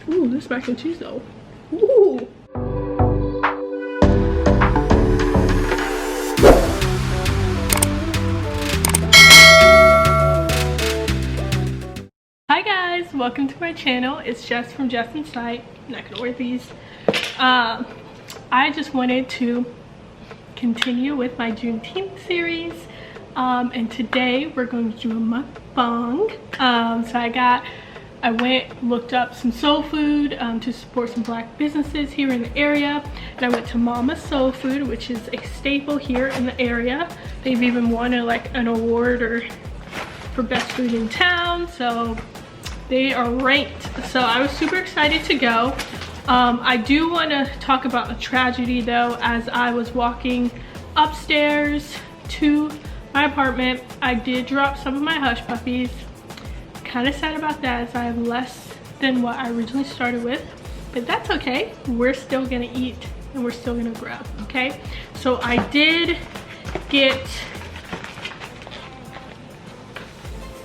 Ooh, this mac and cheese though. Ooh. Hi guys, welcome to my channel. It's Jess from Jess InSight. I'm not gonna wear these. I just wanted to continue with my Juneteenth series. And today we're going to do a mukbang. So I went, looked up some soul food to support some black businesses here in the area. And I went to Mama's Soul Food, which is a staple here in the area. They've even won an award for best food in town. So they are ranked. So I was super excited to go. I do want to talk about a tragedy though. As I was walking upstairs to my apartment, I did drop some of my hush puppies. Kind of sad about that, as I have less than what I originally started with, but that's okay. We're still gonna eat and we're still gonna grow, okay? So I did get,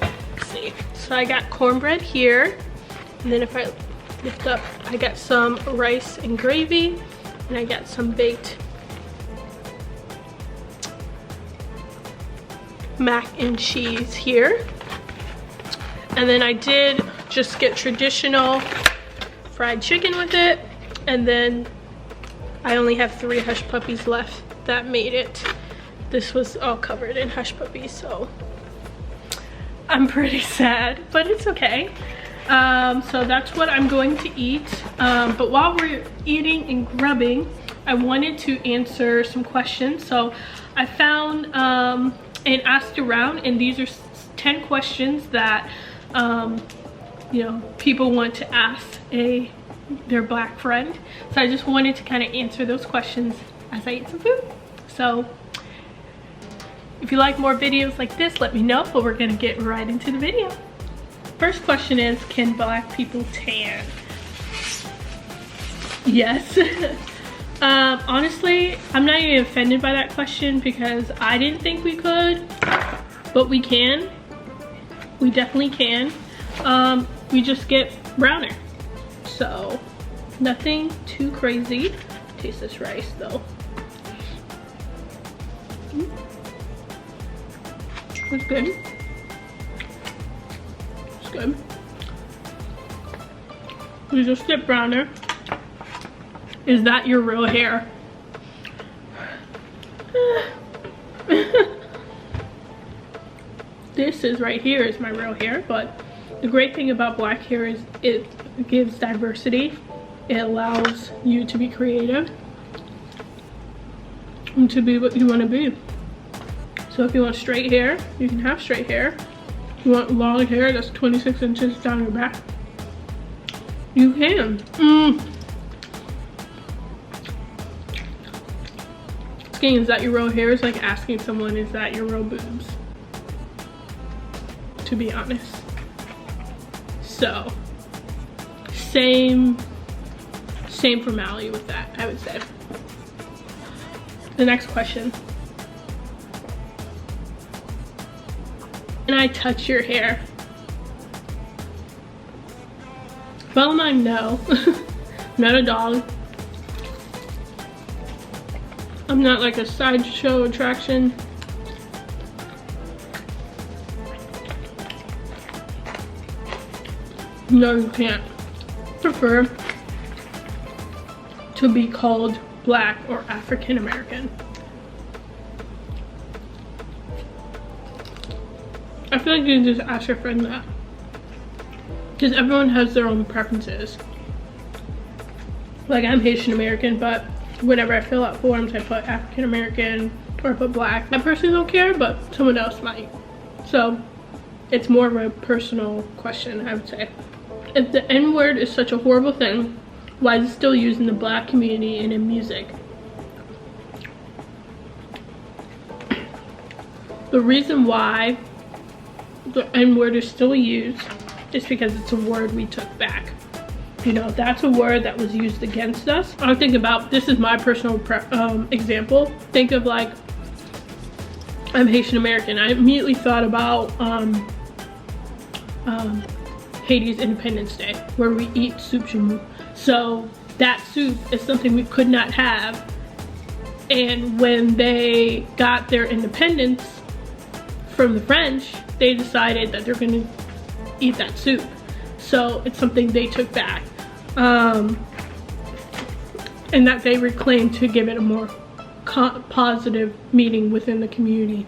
let's see, so I got cornbread here, and then if I lift up, I got some rice and gravy, and I got some baked mac and cheese here. And then I did just get traditional fried chicken with it. And then I only have 3 hush puppies left that made it. This was all covered in hush puppies, so I'm pretty sad, but it's okay. So that's what I'm going to eat. But while we're eating and grubbing, I wanted to answer some questions. So I found and asked around, and these are 10 questions that you know, people want to ask their black friend. So I just wanted to kind of answer those questions as I eat some food. So if you like more videos like this, let me know, but we're gonna get right into the video. First question is, can black people tan? Yes. Honestly, I'm not even offended by that question because I didn't think we could, but we can. We definitely can. We just get browner. So nothing too crazy. Taste this rice though. It's good. It's good. We just get browner. Is that your real hair? This is right here is my real hair, but the great thing about black hair is it gives diversity. It allows you to be creative and to be what you want to be. So if you want straight hair, you can have straight hair. If you want long hair that's 26 inches down your back, you can. Asking, is that your real hair is like asking someone, is that your real boobs? To be honest. So same formality with that, I would say. The next question. Can I touch your hair? Well, mine, no. Not a dog. I'm not like a sideshow attraction. No, you can't. Prefer to be called black or African American. I feel like you can just ask your friend that, because everyone has their own preferences. Like, I'm Haitian American, but whenever I fill out forms, I put African American or I put black. I personally don't care, but someone else might. So it's more of a personal question, I would say. If the N-word is such a horrible thing, why is it still used in the black community and in music? The reason why the N-word is still used is because it's a word we took back. You know, that's a word that was used against us. I think about, this is my personal example. Think of like, I'm Haitian American. I immediately thought about Haiti's Independence Day, where we eat soup jamu. So that soup is something we could not have. And when they got their independence from the French, they decided that they're gonna eat that soup. So it's something they took back. And that they reclaimed to give it a more positive meaning within the community.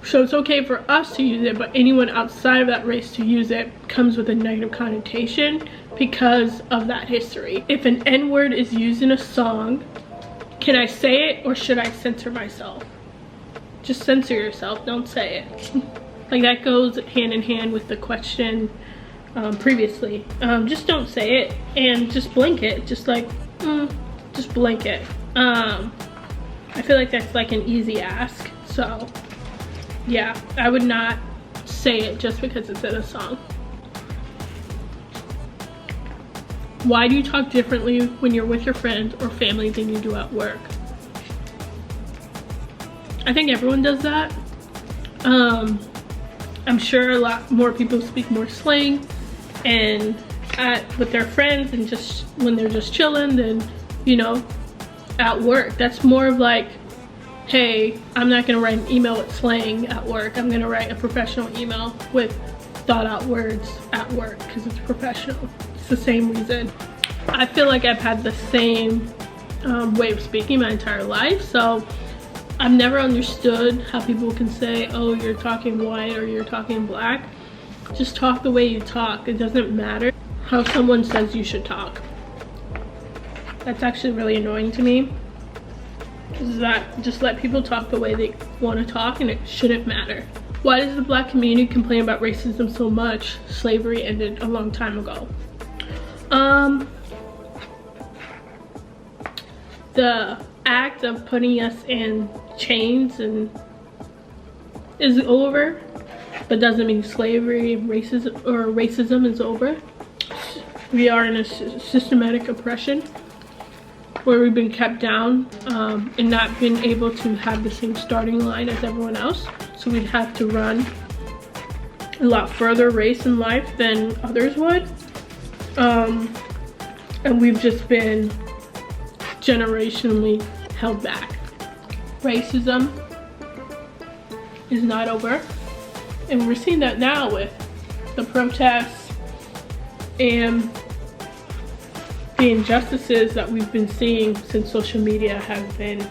So it's okay for us to use it, but anyone outside of that race to use it comes with a negative connotation because of that history. If an N-word is used in a song, can I say it or should I censor myself? Just censor yourself, don't say it. Like that goes hand in hand with the question previously. Just don't say it and just blink it. Just like, just blink it. I feel like that's like an easy ask. So yeah, I would not say it just because it's in a song. Why do you talk differently when you're with your friends or family than you do at work? I think everyone does that. I'm sure a lot more people speak more slang and with their friends and just when they're just chilling than, you know, at work. That's more of like, hey, I'm not gonna write an email with slang at work. I'm gonna write a professional email with thought out words at work because it's professional. It's the same reason. I feel like I've had the same way of speaking my entire life, so I've never understood how people can say, oh, you're talking white or you're talking black. Just talk the way you talk. It doesn't matter how someone says you should talk. That's actually really annoying to me. Is that just let people talk the way they want to talk and it shouldn't matter. Why does the black community complain about racism so much? Slavery ended a long time ago. The act of putting us in chains and is over, but doesn't mean slavery, racism is over. We are in a systematic oppression where we've been kept down and not been able to have the same starting line as everyone else. So we'd have to run a lot further race in life than others would. And we've just been generationally held back. Racism is not over. And we're seeing that now with the protests and the injustices that we've been seeing since social media have been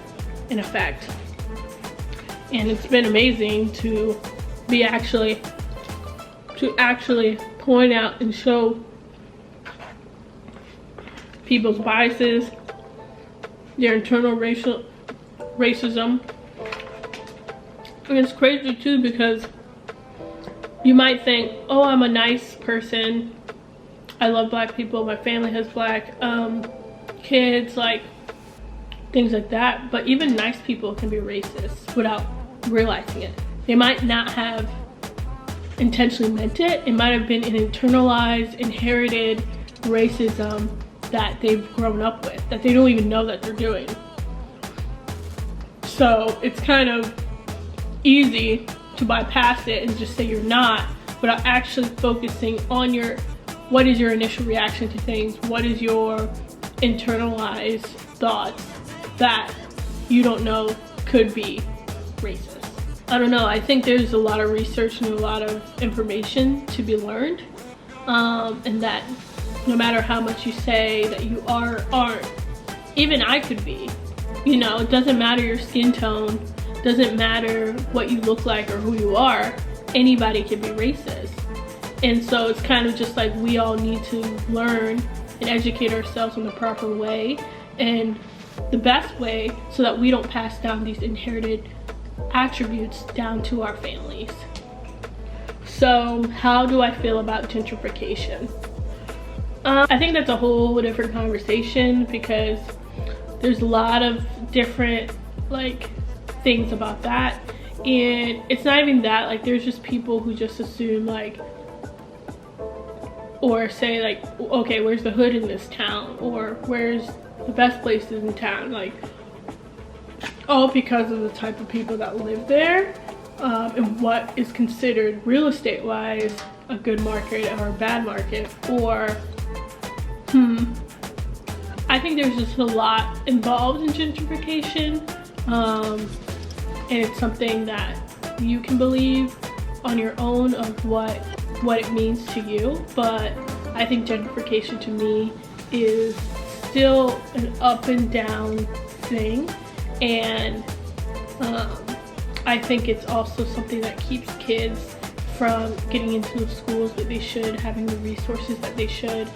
in effect. And it's been amazing to be actually point out and show people's biases, their internal racism. And it's crazy too because you might think, oh, I'm a nice person, I love black people, my family has black kids, like things like that. But even nice people can be racist without realizing it. They might not have intentionally meant it. It might have been an internalized, inherited racism that they've grown up with, that they don't even know that they're doing. So it's kind of easy to bypass it and just say you're not, without actually focusing on what is your initial reaction to things, what is your internalized thoughts that you don't know could be racist. I don't know, I think there's a lot of research and a lot of information to be learned, and that no matter how much you say that you are or aren't, even I could be, you know, it doesn't matter your skin tone, doesn't matter what you look like or who you are, anybody can be racist. And so it's kind of just like we all need to learn and educate ourselves in the proper way and the best way so that we don't pass down these inherited attributes down to our families. So how do I feel about gentrification? I think that's a whole different conversation because there's a lot of different like things about that, and it's not even that, like there's just people who just assume like, or say like, okay, where's the hood in this town, or where's the best places in town, like all because of the type of people that live there, and what is considered real estate wise a good market or a bad market, or I think there's just a lot involved in gentrification, and it's something that you can believe on your own of what it means to you. But I think gentrification to me is still an up and down thing, and I think it's also something that keeps kids from getting into the schools that they should, having the resources that they should,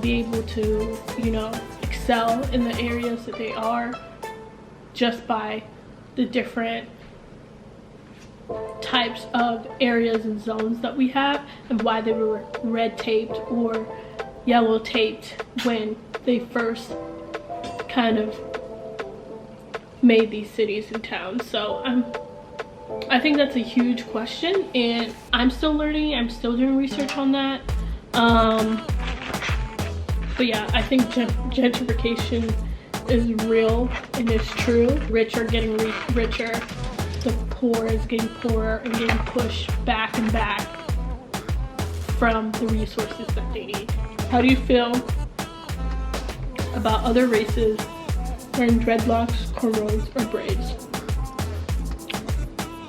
be able to, you know, excel in the areas that they are, just by the different types of areas and zones that we have, and why they were red taped or yellow taped when they first kind of made these cities and towns. So I think that's a huge question, and I'm still learning. I'm still doing research on that. But yeah, I think gentrification is real and it's true. Rich are getting richer. The poor is getting poorer and getting pushed back and back from the resources that they need. How do you feel about other races wearing dreadlocks, cornrows, or braids?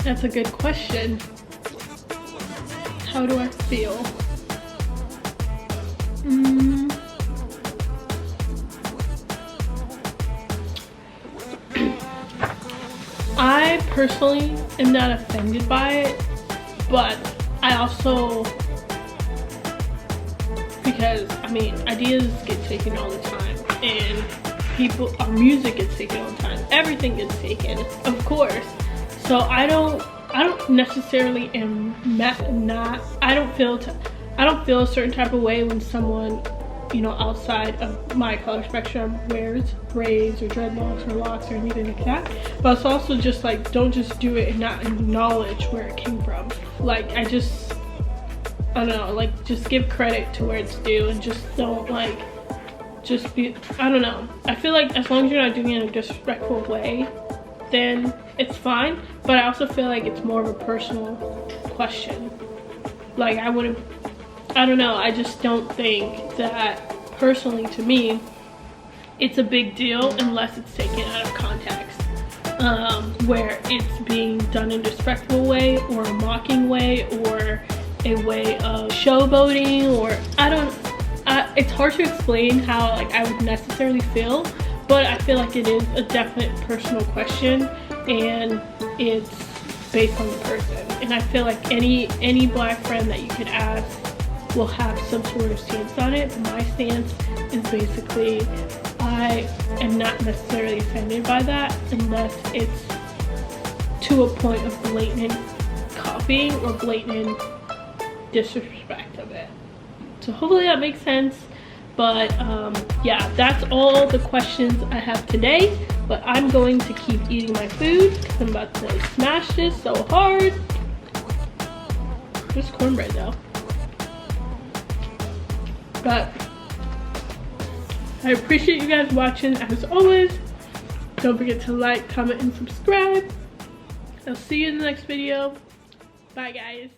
That's a good question. How do I feel? I personally am not offended by it, but I also, because I mean, ideas get taken all the time, and our music gets taken all the time. Everything gets taken, of course. So I don't necessarily I don't feel a certain type of way when someone, you know, outside of my color spectrum wears braids or dreadlocks or locks or anything like that. But it's also just like, don't just do it and not acknowledge where it came from. Like, I don't know, like, just give credit to where it's due, and just don't, like, just be, I don't know. I feel like as long as you're not doing it in a disrespectful way, then it's fine. But I also feel like it's more of a personal question. Like, I don't know, I just don't think that, personally to me, it's a big deal unless it's taken out of context, where it's being done in a disrespectful way, or a mocking way, or a way of showboating, or it's hard to explain how, like, I would necessarily feel, but I feel like it is a definite personal question, and it's based on the person. And I feel like any black friend that you could ask will have some sort of stance on it. But my stance is basically, I am not necessarily offended by that unless it's to a point of blatant copying or blatant disrespect of it. So hopefully that makes sense. But yeah, that's all the questions I have today. But I'm going to keep eating my food because I'm about to smash this so hard. Just cornbread though. But I appreciate you guys watching as always. Don't forget to like, comment, and subscribe. I'll see you in the next video. Bye guys.